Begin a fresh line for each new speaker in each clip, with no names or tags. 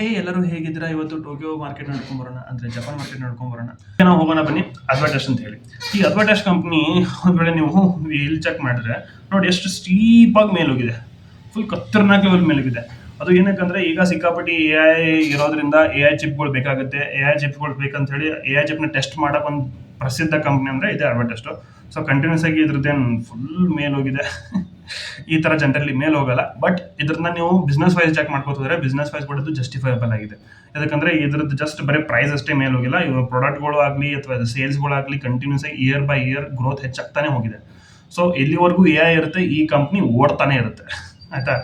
ಹೇ ಎಲ್ಲರೂ ಹೇಗಿದ್ದೀರಾ? ಇವತ್ತು ಟೋಕಿಯೋ ಮಾರ್ಕೆಟ್ ನೋಡ್ಕೊಂಡ್ ಬರೋಣ, ಅಂದ್ರೆ ಜಪಾನ್ ಮಾರ್ಕೆಟ್ ನೋಡ್ಕೊಂಡ್ ಬರೋಣ. ನಾವು ಹೋಗೋಣ ಬನ್ನಿ ಅಡ್ವರ್ಟೈಸ್ ಅಂತ ಹೇಳಿ. ಈ ಅಡ್ವರ್ಟೈಸ್ ಕಂಪ್ನಿ ಒಂದ್ ವೇಳೆ ನೀವು ಇಲ್ಲಿ ಚೆಕ್ ಮಾಡಿದ್ರೆ ನೋಡಿ ಎಷ್ಟು ಸ್ಟೀಪ್ ಆಗಿ ಮೇಲೆ ಹೋಗಿದೆ, ಫುಲ್ ಖತರ್ನಾಕ್ ಲೆವೆಲ್ ಮೇಲೆ ಹೋಗಿದೆ. ಅದು ಏನಕ್ಕಂದ್ರೆ ಈಗ ಸಿಕ್ಕಾಪಟ್ಟಿ AI ಇರೋದ್ರಿಂದ AI ಚಿಪ್ಗಳು ಬೇಕಾಗುತ್ತೆ. AI ಚಿಪ್ಗಳು ಬೇಕಂತ ಹೇಳಿ AI ಚಿಪ್ನ ಟೆಸ್ಟ್ ಮಾಡಕ್ ಒಂದು ಪ್ರಸಿದ್ಧ ಕಂಪ್ನಿ ಅಂದ್ರೆ ಇದೆ ಅಡ್ವರ್ಟೈಸ್ಟ್. ಸೊ ಕಂಟಿನ್ಯೂಸ್ ಆಗಿ ಇದ್ರದ್ದೇನು ಫುಲ್ ಮೇಲ್ ಹೋಗಿದೆ. ಈ ತರ ಜನರಲಿ ಮೇಲ್ ಹೋಗಲ್ಲ, ಬಟ್ ಇದ್ರನ್ನ ನೀವು ಬಿಸ್ನೆಸ್ ವೈಸ್ ಚೆಕ್ ಮಾಡ್ಕೋತಿದ್ರೆ ಬಿಸ್ನೆಸ್ ವೈಸ್ ಕೂಡ ಜಸ್ಟಿಫೈಬಲ್ ಆಗಿದೆ. ಯಾಕಂದ್ರೆ ಇದ್ರದ್ದು ಜಸ್ಟ್ ಬರೀ ಪ್ರೈಸ್ ಅಷ್ಟೇ ಮೇಲೆ ಹೋಗಿಲ್ಲ, ಇವಾಗ ಪ್ರಾಡಕ್ಟ್ಗಳು ಆಗಲಿ ಅಥವಾ ಸೇಲ್ಸ್ಗಳಾಗಲಿ ಕಂಟಿನ್ಯೂಸ್ ಆಗಿ ಇಯರ್ ಬೈ ಇಯರ್ ಗ್ರೋತ್ ಹೆಚ್ಚಾಗ್ತಾನೆ ಹೋಗಿದೆ. ಸೊ ಎಲ್ಲಿವರೆಗೂ AI ಇರುತ್ತೆ ಈ ಕಂಪ್ನಿ ಓಡ್ತಾನೆ ಇರುತ್ತೆ, ಆಯ್ತಾ.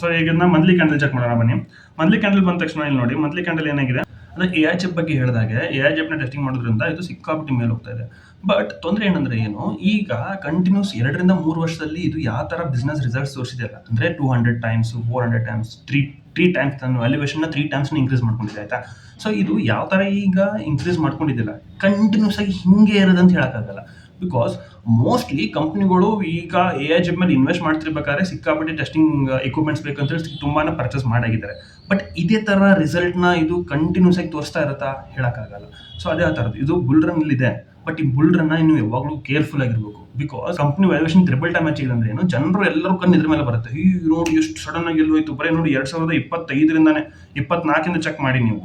ಸೊ ಈಗ ಮಂತ್ಲಿ ಕ್ಯಾಂಡಲ್ ಚೆಕ್ ಮಾಡೋಣ ಬನ್ನಿ. ಮಂತ್ಲಿ ಕ್ಯಾಂಡಲ್ ಬಂದ ತಕ್ಷಣ ಇಲ್ಲಿ ನೋಡಿ, ಮಂತ್ಲಿ ಕ್ಯಾಂಡಲ್ ಏನಾಗಿದೆ ಅಂದ್ರೆ AI ಚಿಪ್ ಬಗ್ಗೆ ಹೇಳಿದಾಗೆ AI ಚಿಪ್ನ ಟೆಸ್ಟಿಂಗ್ ಮಾಡೋದ್ರಿಂದ ಇದು ಸಿಕ್ಕಾಪಟ್ಟಿ ಮೇಲೆ ಹೋಗ್ತಾ ಇದೆ. ಬಟ್ ತೊಂದರೆ ಏನಂದ್ರೆ ಏನು, ಈಗ ಕಂಟಿನ್ಯೂಸ್ 2-3 ವರ್ಷದಲ್ಲಿ ಇದು ಯಾವ ತರ ಬಿಸ್ನೆಸ್ ರಿಸಲ್ಟ್ಸ್ ತೋರಿಸಿದೆಯಲ್ಲ, ಅಂದ್ರೆ 200 ಟೈಮ್ಸ್ 400 ಟೈಮ್ಸ್ ತ್ರೀ ಟೈಮ್ಸ್ ನನ್ನ ವ್ಯಾಲ್ಯೂಯೇಷನ್ 3 ಟೈಮ್ಸ್ ಇನ್ಕ್ರೀಸ್ ಮಾಡ್ಕೊಂಡಿದೆ, ಆಯ್ತಾ. ಸೊ ಇದು ಯಾವ ತರ ಈಗ ಇನ್ಕ್ರೀಸ್ ಮಾಡ್ಕೊಂಡಿದ್ದಿಲ್ಲ, ಕಂಟಿನ್ಯೂಸ್ ಆಗಿ ಹಿಂಗೆ ಇರೋದಂತ ಹೇಳಕ್ಕಾಗಲ್ಲ. ಬಿಕಾಸ್ ಮೋಸ್ಟ್ಲಿ ಕಂಪ್ನಿಗಳು ಈಗ AI ಚಿಪ್ ಮೇಲೆ ಇನ್ವೆಸ್ಟ್ ಮಾಡ್ತಿರ್ಬೇಕಾದ್ರೆ ಸಿಕ್ಕಾಪಟ್ಟೆ ಟೆಸ್ಟಿಂಗ್ ಎಕ್ವಿಪ್ಮೆಂಟ್ಸ್ ಬೇಕಂತ ಹೇಳಿ ತುಂಬಾನೇ ಪರ್ಚೇಸ್ ಮಾಡಾಗಿದ್ದಾರೆ. ಬಟ್ ಇದೇ ತರ ರಿಸಲ್ಟ್ ನ ಇದು ಕಂಟಿನ್ಯೂಸ್ ಆಗಿ ತೋರಿಸ್ತಾ ಇರತ್ತಾ, ಹೇಳಕ್ಕಾಗಲ್ಲ. ಸೊ ಅದೇ ಆ ತರದ್ದು ಇದು ಬುಲ್ ರನ್ ಇದೆ. ಬಟ್ ಈ ಬುಲ್ ರನ್ ನೀವು ಯಾವಾಗಲೂ ಕೇರ್ಫುಲ್ ಆಗಿರ್ಬೇಕು. Because company valuation triple time achieve ಅಂದ್ರೆ ಏನು, ಜನರು ಎಲ್ಲರೂ ಕಣ್ಣು ಇದ್ರ ಮೇಲೆ ಬರುತ್ತೆ. ಈ ನೋಡಿ ಎಷ್ಟು ಸಡನ್ ಆಗಿ ಹೋಯ್ತು. ಬರೀ ನೋಡಿ 2025ರಿಂದಾನೆ 24 ಚೆಕ್ ಮಾಡಿ, ನೀವು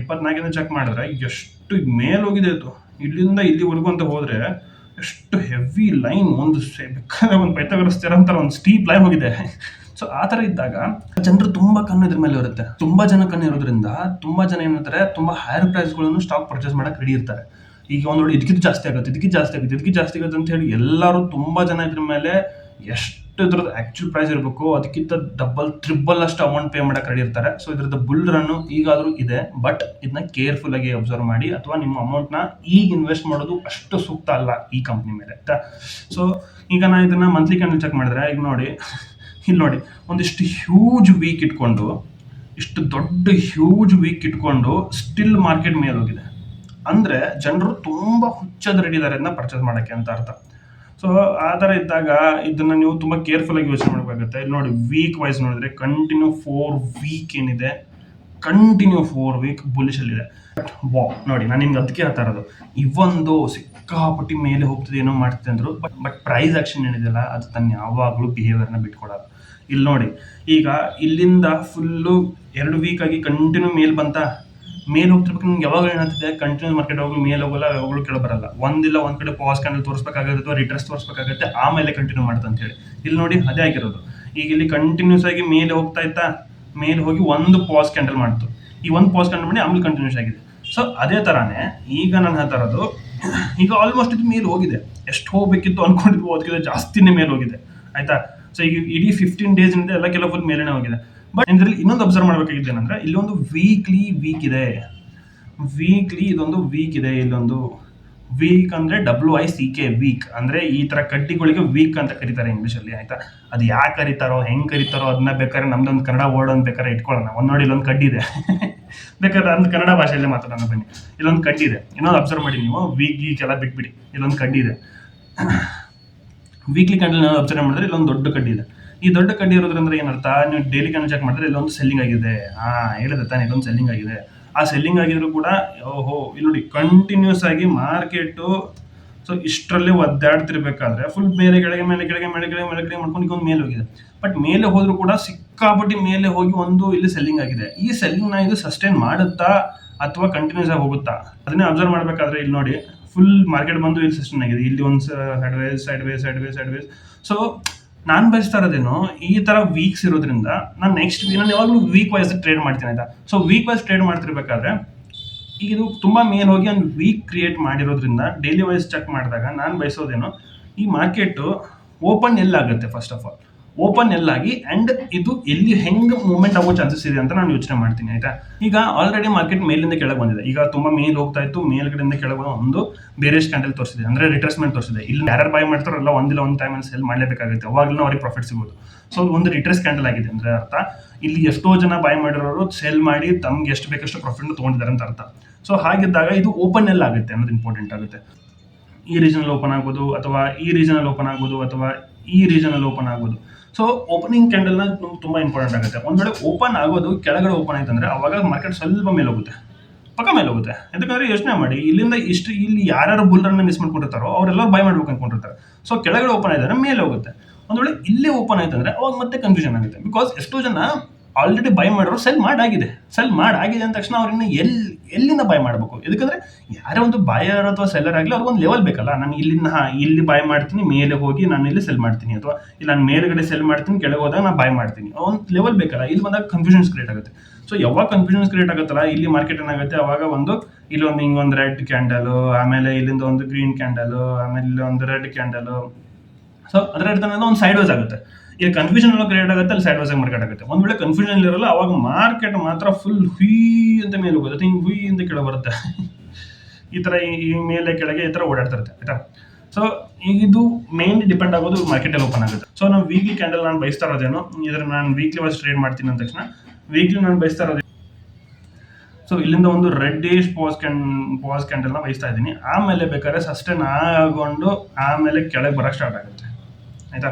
24 ಚೆಕ್ ಮಾಡಿದ್ರೆ ಎಷ್ಟು ಮೇಲ್ ಹೋಗಿದೆ ಅದು. ಇಲ್ಲಿಂದ ಇಲ್ಲಿವರೆಗೂ ಅಂತ ಹೋದ್ರೆ ಎಷ್ಟು ಹೆವಿ ಲೈನ್, ಒಂದು ಬೇಕಾದ್ರೆ ಒಂದು ಪೈಥಾಗರಸ್ ಥಿಯರಂ ತರ ಒಂದು ಸ್ಟೀಪ್ ಲೈನ್ ಹೋಗಿದೆ. ಸೊ ಆ ತರ ಇದ್ದಾಗ ಜನರು ತುಂಬಾ ಕಣ್ಣು ಇದ್ರ ಮೇಲೆ ಇರುತ್ತೆ. ತುಂಬಾ ಜನ ಕಣ್ಣು ಇರೋದ್ರಿಂದ ತುಂಬಾ ಜನ ಏನಿರ್ತಾರೆ, ತುಂಬಾ ಹೈಯರ್ ಪ್ರೈಸ್ಗಳನ್ನು ಸ್ಟಾಕ್ ಪರ್ಚೇಸ್ ಮಾಡಕ್ ರೆಡಿ ಇರ್ತಾರೆ. ಈಗ ಒಂದು ನೋಡಿ ಇದಕ್ಕಿಂತ ಜಾಸ್ತಿ ಆಗುತ್ತೆ, ಇದಕ್ಕಿಂತ ಜಾಸ್ತಿ ಆಗುತ್ತೆ ಅಂತ ಹೇಳಿ ಎಲ್ಲರೂ ತುಂಬಾ ಜನ ಇದ್ರ ಮೇಲೆ ಎಷ್ಟು ಇದ್ರದ್ದು ಆಕ್ಚುಲ್ ಪ್ರೈಸ್ ಇರಬೇಕು ಅದಕ್ಕಿಂತ ಡಬಲ್ ಟ್ರಿಬಲ್ ಅಷ್ಟು ಅಮೌಂಟ್ ಪೇ ಮಾಡಕ್ಕೆ ರೆಡಿ ಇರ್ತಾರೆ. ಸೊ ಇದ್ರದ್ದು ಬುಲ್ ರನ್ ಈಗಾದ್ರೂ ಇದೆ, ಬಟ್ ಇದನ್ನ ಕೇರ್ಫುಲ್ ಆಗಿ ಅಬ್ಸರ್ವ್ ಮಾಡಿ, ಅಥವಾ ನಿಮ್ಮ ಅಮೌಂಟ್ ನ ಈಗ ಇನ್ವೆಸ್ಟ್ ಮಾಡೋದು ಅಷ್ಟು ಸೂಕ್ತ ಅಲ್ಲ ಈ ಕಂಪ್ನಿ ಮೇಲೆ, ಆಯ್ತಾ. ಸೊ ಈಗ ನಾ ಇದನ್ನ ಮಂತ್ಲಿ ಕ್ಯಾಂಡಲ್ ಚೆಕ್ ಮಾಡಿದ್ರೆ ಈಗ ನೋಡಿ, ಇಲ್ಲಿ ನೋಡಿ ಒಂದಿಷ್ಟು ಹ್ಯೂಜ್ ವೀಕ್ ಇಟ್ಕೊಂಡು, ಇಷ್ಟು ದೊಡ್ಡ ಹ್ಯೂಜ್ ವೀಕ್ ಇಟ್ಕೊಂಡು ಸ್ಟಿಲ್ ಮಾರ್ಕೆಟ್ ಮೇಲೆ ಹೋಗಿದೆ. ಅಂದ್ರೆ ಜನರು ತುಂಬಾ ಹುಚ್ಚದ ರೆಡಿ ಇದಾರೆ ಅದನ್ನ ಪರ್ಚೇಸ್ ಮಾಡಕ್ಕೆ ಅಂತ ಅರ್ಥ. ಸೊ ಆ ತರ ಇದ್ದಾಗ ಇದನ್ನ ನೀವು ತುಂಬಾ ಕೇರ್ಫುಲ್ ಆಗಿ ಯೋಚನೆ ಮಾಡಬೇಕಾಗುತ್ತೆ. ಇಲ್ಲಿ ನೋಡಿ ವೀಕ್ ವೈಸ್ ನೋಡಿದ್ರೆ ಕಂಟಿನ್ಯೂ 4 ವೀಕ್ ಏನಿದೆ, ಕಂಟಿನ್ಯೂ 4 ವೀಕ್ ಬುಲಿಶ್ ಅಲ್ಲಿ ಇದೆ. ನೋಡಿ ನಾನು ನಿಮ್ಗೆ ಅದಕ್ಕೆ ಹೇಳ್ತಾ ಇರೋದು, ಇವೊಂದು ಸಿಕ್ಕಾಪಟ್ಟಿ ಮೇಲೆ ಹೋಗ್ತದೆ ಏನೋ ಮಾಡ್ತಿದೆ ಅಂದ್ರು, ಬಟ್ ಪ್ರೈಸ್ ಆಕ್ಷನ್ ಏನಿದೆಯಲ್ಲ ಅದು ತನ್ನ ಯಾವಾಗ್ಲೂ ಬಿಹೇವಿಯರ್ನ ಬಿಟ್ಕೊಡೋದು. ಇಲ್ಲಿ ನೋಡಿ ಈಗ ಇಲ್ಲಿಂದ ಫುಲ್ಲು 2 ವೀಕ್ ಆಗಿ ಕಂಟಿನ್ಯೂ ಮೇಲ್ ಬಂತ, ಮೇಲ್ ಹೋಗ್ತಿರ್ಬೇಕು. ನಿಮ್ಗೆ ಯಾವಾಗ ಏನಾಗ್ತಿದೆ, ಕಂಟಿನ್ಯೂ ಮಾರ್ಕೆಟ್ ಯಾವಾಗಲೂ ಮೇಲ್ ಹೋಗಲ್ಲ, ಯಾವಾಗಲೂ ಕೆಳ ಬರಲ್ಲ. ಒಂದಿಲ್ಲ ಒಂದ್ ಕಡೆ ಪಾಸ್ ಕ್ಯಾಂಡಲ್ ತೋರಿಸ್ಬೇಕಾಗುತ್ತೆ ಅಥವಾ ರಿಟ್ರೆಸ್ ತೋರಿಸ್ಬೇಕಾಗುತ್ತೆ, ಆಮೇಲೆ ಕಂಟಿನ್ಯೂ ಮಾಡುತ್ತೆ ಅಂತ ಹೇಳಿ. ಇಲ್ಲಿ ನೋಡಿ ಅದೇ ಆಗಿರೋದು. ಈಗ ಇಲ್ಲಿ ಕಂಟಿನ್ಯೂಸ್ ಆಗಿ ಮೇಲೆ ಹೋಗ್ತಾ ಇತ್ತಾ, ಮೇಲೆ ಹೋಗಿ ಒಂದು ಪಾಸ್ ಕ್ಯಾಂಡಲ್ ಮಾಡ್ತು, ಈ ಒಂದು ಪಾಸ್ ಕ್ಯಾಂಡಲ್ ಮಾಡಿ ಆಮೇಲೆ ಕಂಟಿನ್ಯೂಸ್ ಆಗಿದೆ. ಸೊ ಅದೇ ತರಾನೇ ಈಗ ನಾನು ಹೇಳ್ತಾ ಇರೋದು, ಈಗ ಆಲ್ಮೋಸ್ಟ್ ಇದು ಮೇಲೆ ಹೋಗಿದೆ. ಎಷ್ಟು ಹೋಗ್ಬೇಕಿತ್ತು ಅನ್ಕೊಂಡಿದ್ವು ಅದಕ್ಕಿಂತ ಜಾಸ್ತಿನೇ ಮೇಲೆ ಹೋಗಿದೆ, ಆಯ್ತಾ. ಸೊ ಈಗ ಇಡೀ 15 ಡೇಸ್ ಇಂದ ಎಲ್ಲ ಕೆಲವು ಫುಲ್ ಮೇಲೇನೆ ಹೋಗಿದೆ. ಬಟ್ ಇದರಲ್ಲಿ ಇನ್ನೊಂದು ಅಬ್ಸರ್ವ್ ಮಾಡಬೇಕಾಗಿದೆ ಏನಂದ್ರೆ, ಇಲ್ಲಿ ಒಂದು ವೀಕ್ ಇದೆ, ಇದೊಂದು ವೀಕ್ ಇದೆ. ಇಲ್ಲೊಂದು ವೀಕ್ ಅಂದ್ರೆ WICK ವೀಕ್ ಅಂದ್ರೆ ಈ ತರ ಕಡ್ಡಿಗಳಿಗೆ ವೀಕ್ ಅಂತ ಕರೀತಾರೆ ಇಂಗ್ಲಿಷ್ ಅಲ್ಲಿ, ಆಯ್ತಾ. ಅದು ಯಾಕೆ ಕರೀತಾರೋ ಹೆಂಗ್ ಕರೀತಾರೋ ಅದನ್ನ ಬೇಕಾದ್ರೆ ನಮ್ದೊಂದು ಕನ್ನಡ ವರ್ಡ್ ಒಂದು ಬೇಕಾದ್ರೆ ಇಟ್ಕೊಳ್ಳೋಣ. ಒಂದ್ ನೋಡಿ ಇಲ್ಲೊಂದು ಕಡ್ಡಿ ಇದೆ. ಬೇಕಾದ್ರೆ ನಮ್ದು ಕನ್ನಡ ಭಾಷೆಯಲ್ಲೇ ಮಾತಾಡೋಣ ಬನ್ನಿ. ಇಲ್ಲೊಂದು ಕಡ್ಡಿ ಇದೆ, ಇನ್ನೊಂದು ಅಬ್ಸರ್ವ್ ಮಾಡಿ ನೀವು, ವೀಕ್ ಎಲ್ಲ ಬಿಟ್ಬಿಡಿ. ಇಲ್ಲೊಂದು ಕಡ್ಡಿ ಇದೆ, ವೀಕ್ಲಿ ಕ್ಯಾಂಡಲ್ ಅಬ್ಸರ್ವ್ ಮಾಡಿದ್ರೆ ಇಲ್ಲೊಂದು ದೊಡ್ಡ ಕಡ್ಡಿ ಇದೆ. ಈ ದೊಡ್ಡ ಕಡ್ಡಿ ಇರೋದ್ರಿಂದ ಏನರ್ಥ, ನೀವು ಡೈಲಿ ಕ್ಯಾಂಡಲ್ ಚೆಕ್ ಮಾಡಿದ್ರೆ ಇಲ್ಲೊಂದು ಸೆಲ್ಲಿಂಗ್ ಆಗಿದೆ. ಹೇಳಿದೆ ತಾನೆ, ಇಲ್ಲೊಂದು ಸೆಲ್ಲಿಂಗ್ ಆಗಿದೆ. ಆ ಸೆಲ್ಲಿಂಗ್ ಆಗಿದ್ರು ಕೂಡ ಇಲ್ಲಿ ನೋಡಿ ಕಂಟಿನ್ಯೂಸ್ ಆಗಿ ಮಾರ್ಕೆಟ್ ಸೊ ಇಷ್ಟರಲ್ಲೇ ಒದ್ದಾಡ್ತಿರ್ಬೇಕಾದ್ರೆ ಫುಲ್ ಮೇಲೆ ಕೆಳಗೆ ಮಾಡ್ಕೊಂಡು ಈಗ ಒಂದು ಮೇಲೆ ಹೋಗಿದೆ. ಬಟ್ ಮೇಲೆ ಹೋದ್ರು ಕೂಡ ಸಿಕ್ಕಾಪಟ್ಟಿ ಮೇಲೆ ಹೋಗಿ ಒಂದು ಇಲ್ಲಿ ಸೆಲ್ಲಿಂಗ್ ಆಗಿದೆ. ಈ ಸೆಲ್ಲಿಂಗ್ ನ ಇದು ಸಸ್ಟೈನ್ ಮಾಡುತ್ತಾ ಅಥವಾ ಕಂಟಿನ್ಯೂಸ್ ಆಗಿ ಹೋಗುತ್ತಾ, ಅದನ್ನೇ ಅಬ್ಸರ್ವ್ ಮಾಡ್ಬೇಕಾದ್ರೆ ಇಲ್ಲಿ ನೋಡಿ ಫುಲ್ ಮಾರ್ಕೆಟ್ ಬಂದು ಇಲ್ಲಿ ಸಸ್ಟೈನ್ ಆಗಿದೆ, ಇಲ್ಲಿ ಒಂದು ಸೈಡ್ವೇಸ್. ಸೊ ನಾನು ಬಯಸ್ತಾ ಇರೋದೇನು, ಈ ತರ ವೀಕ್ಸ್ ಇರೋದ್ರಿಂದ ನಾನು ನಾನು ಯಾವಾಗಲೂ ವೀಕ್ ವೈಸ್ ಟ್ರೇಡ್ ಮಾಡ್ತೀನಿ, ಆಯ್ತಾ. ಸೊ ವೀಕ್ ವೈಸ್ ಟ್ರೇಡ್ ಮಾಡ್ತಿರ್ಬೇಕಾದ್ರೆ ಈಗ ಇದು ತುಂಬಾ ಮೇಲ್ ಹೋಗಿ ಒಂದು ವೀಕ್ ಕ್ರಿಯೇಟ್ ಮಾಡಿರೋದ್ರಿಂದ ಡೈಲಿ ವೈಸ್ ಚೆಕ್ ಮಾಡಿದಾಗ ನಾನು ಬಯಸೋದೇನು, ಈ ಮಾರ್ಕೆಟ್ ಓಪನ್ ಎಲ್ಲಾಗುತ್ತೆ, ಫಸ್ಟ್ ಆಫ್ ಆಲ್ ಓಪನ್ ಎಲ್ಲಾಗಿ ಅಂಡ್ ಇದು ಎಲ್ಲಿ ಹೆಂಗ್ ಮೂವ್ಮೆಂಟ್ ಆಗೋ ಚಾನ್ಸಸ್ ಇದೆ ಅಂತ ನಾನು ಯೋಚನೆ ಮಾಡ್ತೀನಿ, ಆಯ್ತಾ. ಈಗ ಆಲ್ರೆಡಿ ಮಾರ್ಕೆಟ್ ಮೇಲಿಂದ ಕೆಳಗೆ ಬಂದಿದೆ, ಈಗ ತುಂಬಾ ಮೇಲ್ ಹೋಗ್ತಾ ಇತ್ತು, ಮೇಲ್ಗಡೆಯಿಂದ ಕೆಳಗೆ ಒಂದು ಬೇರೇಜ್ ಕ್ಯಾಂಡಲ್ ತೋರಿಸಿದೆ, ಅಂದ್ರೆ ರಿಟ್ರೆಸ್ಮೆಂಟ್ ತೋರಿಸಿದೆ. ಇಲ್ಲಿ ಯಾರು ಬೈ ಮಾಡ್ತಾರಲ್ಲ ಒಂದಿಲ್ಲ ಒಂದು ಟೈಮ್ ಅಲ್ಲಿ ಸೆಲ್ ಮಾಡಲೇಬೇಕಾಗುತ್ತೆ, ಅವಾಗಲೂ ಅವ್ರಿಗೆ ಪ್ರಾಫಿಟ್ ಸಿಗೋದು. ಸೊ ಒಂದು ರಿಟ್ರೆಸ್ ಕ್ಯಾಂಡಲ್ ಆಗಿದೆ ಅಂದ್ರೆ ಅರ್ಥ ಇಲ್ಲಿ ಎಷ್ಟೋ ಜನ ಬೈ ಮಾಡಿರೋರು ಸೆಲ್ ಮಾಡಿ ತಮ್ಗೆ ಎಷ್ಟು ಬೇಕಷ್ಟು ಪ್ರಾಫಿಟ್ ತಗೊಂಡಿದ್ದಾರೆ ಅಂತ ಅರ್ಥ. ಸೊ ಹಾಗಿದ್ದಾಗ ಇದು ಓಪನ್ ಎಲ್ಲ ಆಗುತ್ತೆ ಅನ್ನೋದು ಇಂಪಾರ್ಟೆಂಟ್ ಆಗುತ್ತೆ. ಈ ರೀಜನಲ್ಲಿ ಓಪನ್ ಆಗ್ಬೋದು, ಅಥವಾ ಈ ರೀಜನಲ್ಲಿ ಓಪನ್ ಆಗ್ಬೋದು, ಅಥವಾ ಈ ರೀಜನಲ್ಲಿ ಓಪನ್ ಆಗ್ಬೋದು. ಸೊ ಓಪನಿಂಗ್ ಕ್ಯಾಂಡಲ್ನ ತುಂಬ ಇಂಪಾರ್ಟೆಂಟ್ ಆಗುತ್ತೆ. ಒಂದು ವೇಳೆ ಓಪನ್ ಆಗೋದು ಕೆಳಗಡೆ ಓಪನ್ ಆಯ್ತಂದ್ರೆ ಅವಾಗ ಮಾರ್ಕೆಟ್ ಸ್ವಲ್ಪ ಮೇಲೆ ಹೋಗುತ್ತೆ, ಪಕ್ಕ ಮೇಲೆ ಹೋಗುತ್ತೆ. ಯಾಕಂದ್ರೆ ಯೋಚನೆ ಮಾಡಿ, ಇಲ್ಲಿಂದ ಇಷ್ಟು ಇಲ್ಲಿ ಯಾರ್ಯಾರು ಬುಲ್ರನ್ನ ಮಿಸ್ ಮಾಡ್ಕೊಂಡಿರ್ತಾರೋ ಅವರೆಲ್ಲ ಬೈ ಮಾಡ್ಬೇಕು ಅನ್ಕೊಂಡಿರ್ತಾರೆ. ಸೊ ಕೆಳಗಡೆ ಓಪನ್ ಆಯ್ತಂದ್ರೆ ಮೇಲೆ ಹೋಗುತ್ತೆ. ಒಂದು ವೇಳೆ ಇಲ್ಲೇ ಓಪನ್ ಆಯ್ತಂದ್ರೆ ಅವಾಗ ಮತ್ತೆ ಕನ್ಫ್ಯೂಷನ್ ಆಗುತ್ತೆ. ಬಿಕಾಸ್ ಎಷ್ಟೋ ಜನ ಆಲ್ರೆಡಿ ಬೈ ಮಾಡೋರು ಸೆಲ್ ಮಾಡಾಗಿದೆ ಅಂದ ತಕ್ಷಣ ಅವ್ರನ್ನ ಎಲ್ಲಿಂದ ಬೈ ಮಾಡಬೇಕು? ಯಾಕಂದ್ರೆ ಯಾರೇ ಒಂದು ಬಾಯರ್ ಅಥವಾ ಸೆಲ್ಲರ್ ಆಗಲಿ ಅವ್ರಿಗೊಂದು ಲೆವೆಲ್ ಬೇಕಲ್ಲ. ನಾನು ಇಲ್ಲಿಂದ ಇಲ್ಲಿ ಬೈ ಮಾಡ್ತೀನಿ, ಮೇಲೆ ಹೋಗಿ ನಾನು ಇಲ್ಲಿ ಸೆಲ್ ಮಾಡ್ತೀನಿ, ಅಥವಾ ಇಲ್ಲ ನಾನು ಮೇಲ್ಗಡೆ ಸೆಲ್ ಮಾಡ್ತೀನಿ, ಕೆಳಗೆ ಹೋದಾಗ ನಾನು ಬೈ ಮಾಡ್ತೀನಿ. ಒಂದು ಲೆವೆಲ್ ಬೇಕಲ್ಲ. ಇಲ್ಲಿ ಬಂದಾಗ ಕನ್ಫ್ಯೂಷನ್ಸ್ ಕ್ರಿಯೇಟ್ ಆಗುತ್ತೆ. ಸೊ ಯಾವಾಗ ಕನ್ಫ್ಯೂಷನ್ಸ್ ಕ್ರಿಯೇಟ್ ಆಗುತ್ತಲ್ಲ, ಇಲ್ಲಿ ಮಾರ್ಕೆಟ್ ಏನಾಗುತ್ತೆ, ಅವಾಗ ಇಲ್ಲೊಂದು ಹಿಂಗೊಂದು ರೆಡ್ ಕ್ಯಾಂಡಲು, ಆಮೇಲೆ ಇಲ್ಲಿಂದ ಒಂದು ಗ್ರೀನ್ ಕ್ಯಾಂಡಲು, ಆಮೇಲೆ ಇಲ್ಲಿ ಒಂದು ರೆಡ್ ಕ್ಯಾಂಡಲು. ಸೊ ಅದರ ಅರ್ಥ ಒಂದು ಸೈಡ್ ವೈಸ್ ಆಗುತ್ತೆ. ಈಗ ಕನ್ಫ್ಯೂಷನ್ ಎಲ್ಲ ಕ್ರಿಯೇಟ್ ಆಗುತ್ತೆ, ಅಲ್ಲಿ ಸೈಡ್ ವೈಸ್ ಆಗಿ ಮಾರ್ಕೆಟ್ ಆಗುತ್ತೆ. ಒಂದ್ ವೇಳೆ ಕನ್ಫ್ಯೂಷನ್ ಇರಲ್ಲ, ಅವಾಗ ಮಾರ್ಕೆಟ್ ಮಾತ್ರ ಫುಲ್ ಹುಯ್ ಅಂತ ಮೇಲೆ ಹೋಗುತ್ತೆ, ಹಿಂಗೆ ಹುಯ್ ಅಂತ ಕೆಳಗೆ ಬರುತ್ತೆ. ಈ ತರ ಈ ಮೇಲೆ ಕೆಳಗೆ ಈ ತರ ಓಡಾಡ್ತಾ ಇರುತ್ತೆ, ಆಯ್ತಾ. ಸೊ ಇದು ಮೇನ್ ಡಿಪೆಂಡ್ ಆಗೋದು ಮಾರ್ಕೆಟ್ ಅಲ್ಲಿ ಓಪನ್ ಆಗುತ್ತೆ. ಸೊ ನಾವು ವೀಕ್ಲಿ ಕ್ಯಾಂಡಲ್ ನಾನು ಬಯಸ್ತಾ ಇರೋದೇನು, ಇದ್ರ ನಾನು ವೀಕ್ಲಿ ವಾಸ್ ಟ್ರೇಡ್ ಮಾಡ್ತೀನಿ ಅಂದ ತಕ್ಷಣ ವೀಕ್ಲಿ ನಾನು ಬಯಸ್ತಾ ಇರೋದು. ಸೊ ಇಲ್ಲಿಂದ ಒಂದು ರೆಡ್ಡಿಶ್ ಪಾಸ್ ಕ್ಯಾಂಡಲ್ನ ಬಯಸ್ತಾ ಇದ್ದೀನಿ. ಆಮೇಲೆ ಬೇಕಾದ್ರೆ ಸಸ್ಟೈನ್ ಆಗೊಂಡು ಆಮೇಲೆ ಕೆಳಗೆ ಬರಕ್ಕೆ ಸ್ಟಾರ್ಟ್ ಆಗುತ್ತೆ, ಆಯ್ತಾ.